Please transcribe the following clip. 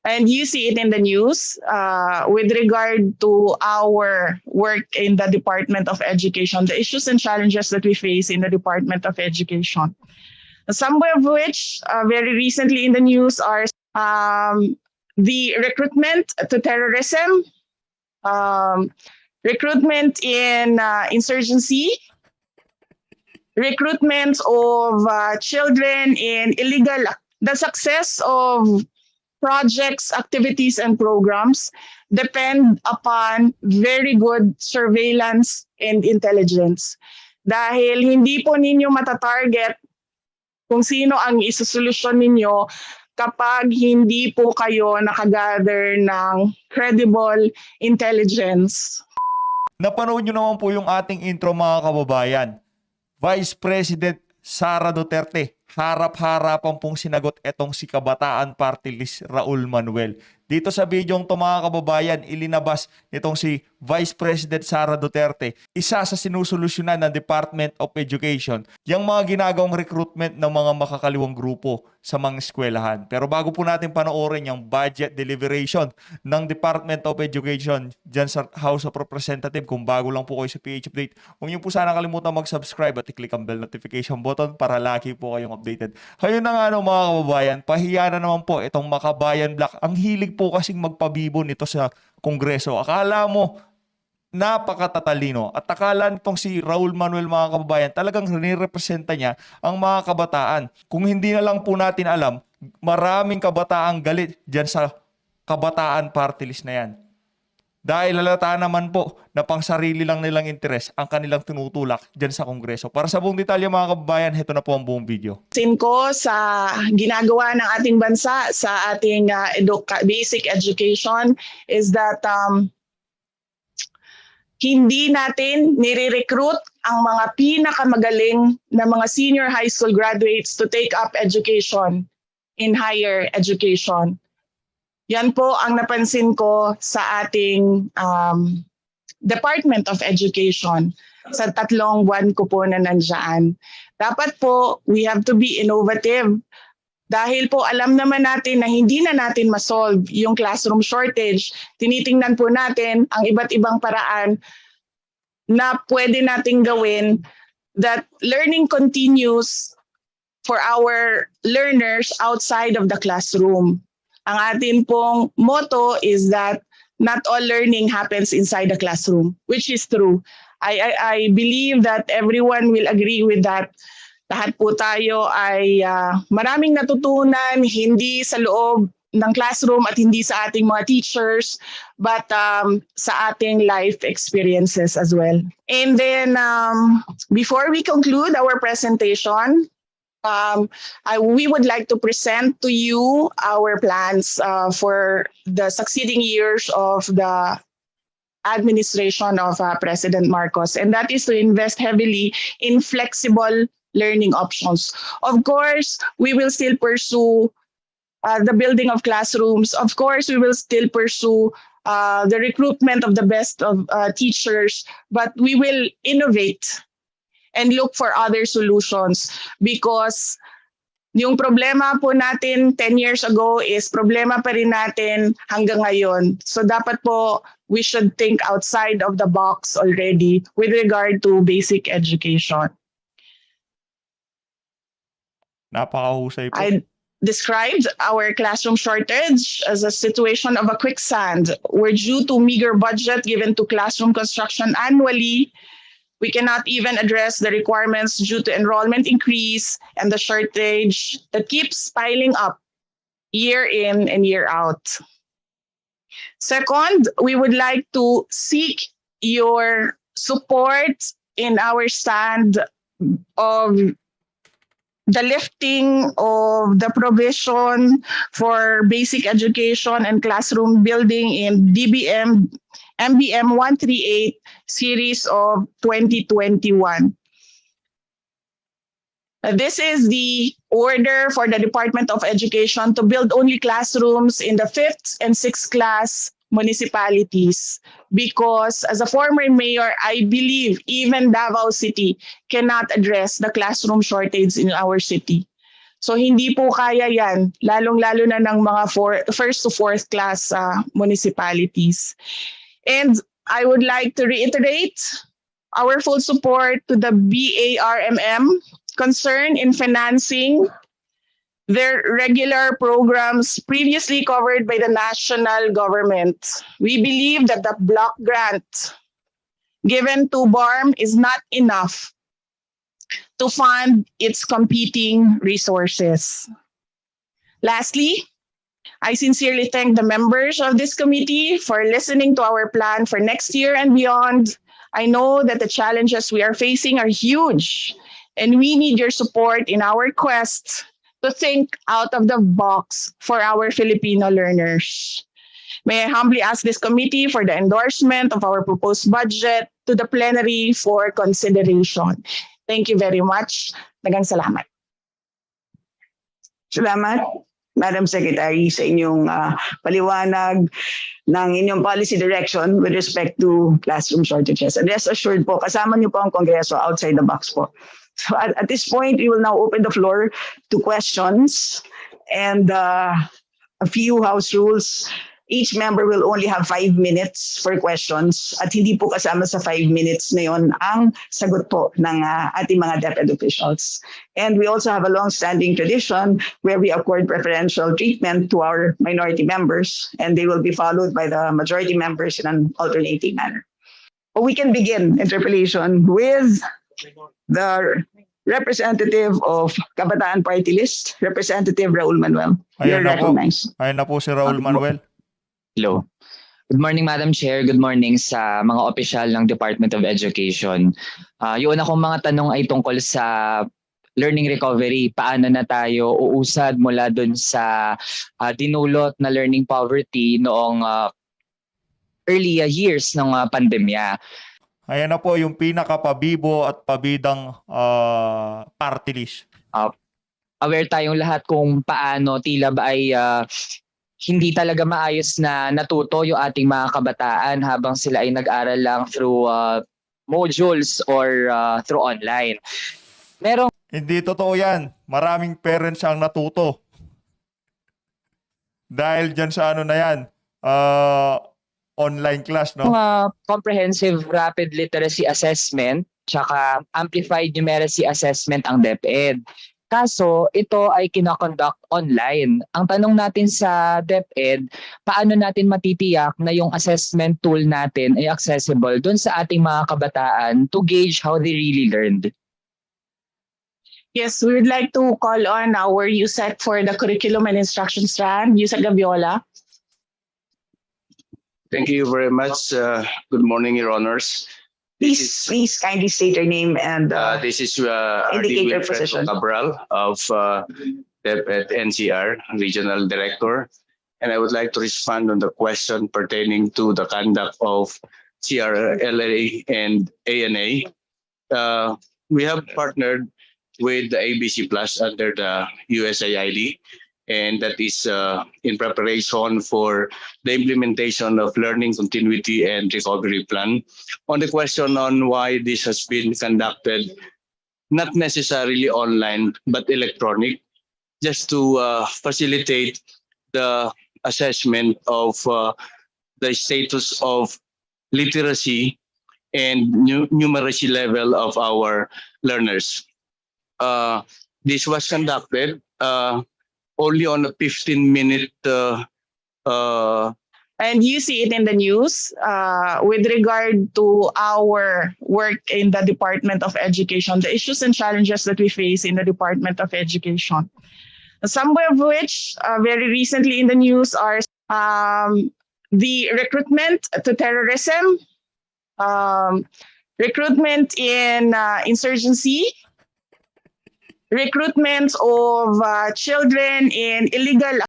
And you see it in the news with regard to our work in the Department of Education, the issues and challenges that we face in the Department of Education. Some of which very recently in the news are the recruitment to terrorism, recruitment in insurgency, recruitment of children in illegal, the success of projects, activities, and programs depend upon very good surveillance and intelligence. Dahil hindi po ninyo matatarget kung sino ang isasolusyon ninyo kapag hindi po kayo nakagather ng credible intelligence. Napanood nyo naman po yung ating intro mga kababayan. Vice President Sara Duterte, harap-harapan pong sinagot etong si Kabataan Partylist Raoul Manuel. Dito sa video to mga kababayan, ilinabas nitong si Vice President Sara Duterte, isa sa sinusolusyonan ng Department of Education, yung mga ginagawang recruitment ng mga makakaliwang grupo sa mga eskwelahan. Pero bago po natin panoorin yung budget deliberation ng Department of Education dyan sa House of Representatives, kung bago lang po kayo sa PH Update, huwag niyo po sana kalimutan mag-subscribe at i-click ang bell notification button para lagi po kayong updated. Ayun na nga mga kababayan, pahiya na naman po itong Makabayan Black. Ang hilig po kasing magpabibo nito sa Kongreso. Akala mo napakatatalino at akala nitong si Raoul Manuel mga kababayan talagang nirepresenta niya ang mga kabataan. Kung hindi na lang po natin alam, maraming kabataang galit dyan sa Kabataan Partylist na yan. Dahil halata naman po na pang sarili lang nilang interes ang kanilang tinutulak dyan sa Kongreso. Para sa buong detalye mga kababayan, ito na po ang buong video. Ko sa ginagawa ng ating bansa sa ating basic education is that hindi natin nire-recruit ang mga pinakamagaling na mga senior high school graduates to take up education in higher education. Yan po ang napansin ko sa ating Department of Education sa 3 buwan ko po na nandiyan. Dapat po, we have to be innovative. Dahil po alam naman natin na hindi na natin masolve yung classroom shortage, tinitingnan po natin ang iba't ibang paraan na pwede nating gawin that learning continues for our learners outside of the classroom. Ang atin pong motto is that not all learning happens inside the classroom, which is true. I believe that everyone will agree with that. Lahat po tayo ay maraming natutunan, hindi sa loob ng classroom at hindi sa ating mga teachers, but sa ating life experiences as well. And then, before we conclude our presentation, we would like to present to you our plans for the succeeding years of the administration of President Marcos, and that is to invest heavily in flexible learning options. Of course, we will still pursue the building of classrooms. Of course, we will still pursue the recruitment of the best of teachers, but we will innovate and look for other solutions because yung problema po natin 10 years ago is problema pa rin natin hanggang ngayon. So dapat po we should think outside of the box already with regard to basic education. Napakahusay po. I described our classroom shortage as a situation of a quicksand. We're due to meager budget given to classroom construction annually. We cannot even address the requirements due to enrollment increase and the shortage that keeps piling up year in and year out. Second, we would like to seek your support in our stand of the lifting of the provision for basic education and classroom building in MBM 138 series of 2021. This is the order for the Department of Education to build only classrooms in the 5th and 6th class municipalities because as a former mayor, I believe even Davao City cannot address the classroom shortage in our city. So hindi po kaya yan, lalong-lalo na ng mga first to fourth class municipalities. And I would like to reiterate our full support to the BARMM concern in financing their regular programs previously covered by the national government. We believe that the block grant given to BARM is not enough to fund its competing resources. Lastly, I sincerely thank the members of this committee for listening to our plan for next year and beyond. I know that the challenges we are facing are huge, and we need your support in our quest to think out of the box for our Filipino learners. May I humbly ask this committee for the endorsement of our proposed budget to the plenary for consideration. Thank you very much. Daghang salamat. Salamat, Madam Secretary, sa inyong paliwanag ng inyong policy direction with respect to classroom shortages. And rest assured po, kasama niyo po ang Kongreso outside the box po. So at this point, we will now open the floor to questions and a few house rules. Each member will only have 5 minutes for questions at hindi po kasama sa 5 minutes na yon ang sagot po ng ating mga DepEd officials. And we also have a long-standing tradition where we accord preferential treatment to our minority members, and they will be followed by the majority members in an alternating manner. But we can begin interpellation with the representative of Kabataan Partylist, Representative Raoul Manuel. You're recognized. Ayan na po si Raoul Manuel. Hello. Good morning, Madam Chair. Good morning sa mga opisyal ng Department of Education. Yung una kong mga tanong ay tungkol sa learning recovery. Paano na tayo uusad mula dun sa dinulot na learning poverty noong early years ng pandemya. Ayan na po yung pinakapabibo at pabidang party list. Aware tayong lahat kung paano tila ba ay hindi talaga maayos na natuto yung ating mga kabataan habang sila ay nag-aral lang through modules or through online. Hindi totoo yan. Maraming parents ang natuto. Dahil dyan sa ano na yan, online class, no? Comprehensive Rapid Literacy Assessment tsaka Amplified Numeracy Assessment ang DepEd. Kaso, ito ay kinakonduct online. Ang tanong natin sa DepEd, paano natin matitiyak na yung assessment tool natin ay accessible dun sa ating mga kabataan to gauge how they really learned? Yes, we would like to call on our USEC for the curriculum and instruction strand, USEC Gaviola. Thank you very much. Good morning, Your Honors. Please kindly state your name and This is indicate your position. Cabral of DepEd NCR, Regional Director. And I would like to respond on the question pertaining to the conduct of CRLA and ANA. We have partnered with the ABC Plus under the USAID, and that is in preparation for the implementation of Learning Continuity and Recovery Plan. On the question on why this has been conducted, not necessarily online, but electronic, just to facilitate the assessment of the status of literacy and numeracy level of our learners. This was conducted only on a 15-minute And you see it in the news with regard to our work in the Department of Education, the issues and challenges that we face in the Department of Education. Some of which very recently in the news are the recruitment to terrorism, recruitment in insurgency, recruitment of children in illegal